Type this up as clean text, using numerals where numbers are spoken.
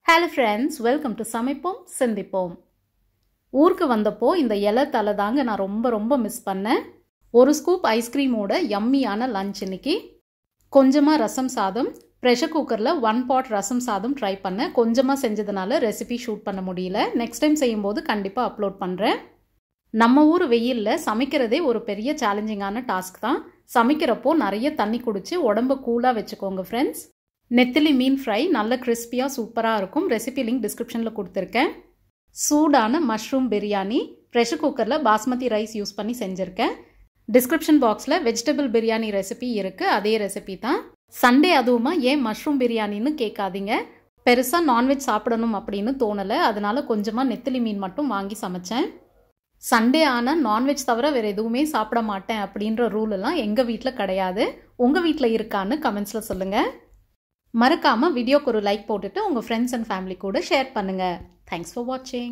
Hello friends, welcome to சமைப்போம் சிந்திப்போம். ஊருக்கு வந்தப்போ இந்த இலை தலை தாங்க நான் ரொம்ப மிஸ் பண்ணேன். ஒரு ஸ்கூப் ஐஸ்கிரீமோட யம்மியான லஞ்ச் இன்னைக்கு. கொஞ்சமாக ரசம் சாதம், ப்ரெஷர் குக்கரில் 1 pot ரசம் சாதம் ட்ரை பண்ணேன். கொஞ்சமாக செஞ்சதுனால ரெசிபி ஷூட் பண்ண முடியல. நெக்ஸ்ட் டைம் செய்யும்போது கண்டிப்பாக அப்லோட் பண்ணுறேன். நம்ம ஊர் வெயிலில் சமைக்கிறதே ஒரு பெரிய சேலஞ்சிங்கான டாஸ்க் தான். சமைக்கிறப்போ நிறைய தண்ணி குடிச்சு உடம்பு கூலாக வச்சுக்கோங்க ஃப்ரெண்ட்ஸ். நெத்திலி மீன் ஃப்ரை நல்ல கிறிஸ்பியாக சூப்பராக இருக்கும். ரெசிபி லிங்க் டிஸ்கிரிப்ஷனில் கொடுத்துருக்கேன். சூடான மஷ்ரூம் பிரியாணி ப்ரெஷர் குக்கரில் பாஸ்மதி ரைஸ் யூஸ் பண்ணி செஞ்சுருக்கேன். டிஸ்கிரிப்ஷன் பாக்ஸில் வெஜிடபிள் பிரியாணி ரெசிபி இருக்குது. அதே ரெசிபி தான். சண்டே அதுவுமா ஏன் மஷ்ரூம் பிரியாணின்னு கேட்காதீங்க. பெருசாக நான்வெஜ் சாப்பிடணும் அப்படின்னு தோணலை. அதனால கொஞ்சமாக நெத்திலி மீன் மட்டும் வாங்கி சமைச்சேன். சண்டே ஆனால் நான்வெஜ் தவிர வேறு எதுவுமே சாப்பிட மாட்டேன் அப்படின்ற ரூலெல்லாம் எங்கள் வீட்டில் கிடையாது. உங்கள் வீட்டில் இருக்கான்னு கமெண்ட்ஸில் சொல்லுங்கள். மறக்காமல் வீடியோக்கு ஒரு லைக் போட்டுட்டு உங்கள் ஃப்ரெண்ட்ஸ் அண்ட் ஃபேமிலி கூட ஷேர் பண்ணுங்கள். தேங்க்ஸ் ஃபார் வாட்சிங்.